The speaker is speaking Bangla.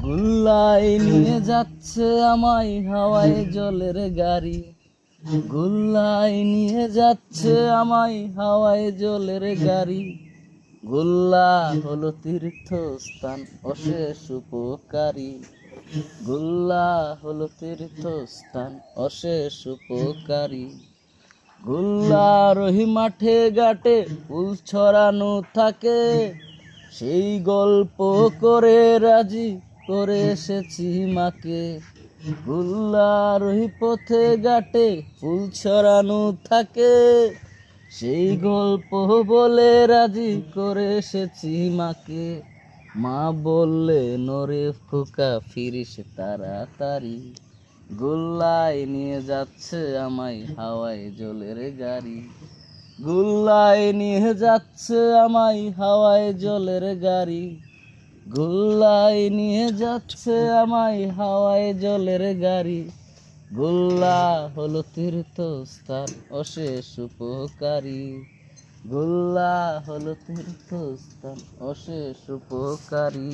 গুল্লায় নিয়ে যাচ্ছে আমায় হাওয়ায় জলের গাড়ি, গুল্লায় নিয়ে যাচ্ছে আমায় হাওয়ায় জলের গাড়ি। গুল্লা হলো তীর্থস্থান অশেষ উপকারী, গুল্লা হলো তীর্থস্থান অশেষ উপকারী। গুল্লার ওই মাঠে ঘাটে ফুল ছড়ানো থাকে, সেই গল্প করে রাজি করে এসেছি মাকে। গুল্লার ওই পথে ঘাটে ফুল ছড়ানো থাকে, সেই গল্প বলে রাজি করে এসেছি মাকে। মা বললে নরে খোকা ফিরিস তাড়াতাড়ি, গুল্লায় নিয়ে যাচ্ছে আমায় হাওয়ায় জলের গাড়ি, গুল্লায় নিয়ে যাচ্ছে আমায় হাওয়ায় জলের গাড়ি, গুল্লায় নিয়ে যাচ্ছে আমায় হাওয়ায় জলের গাড়ি। গুল্লা হলো তীর্থস্থান অশেষ উপকারী, গুল্লা হলো তীর্থস্থান অশেষ উপকারী।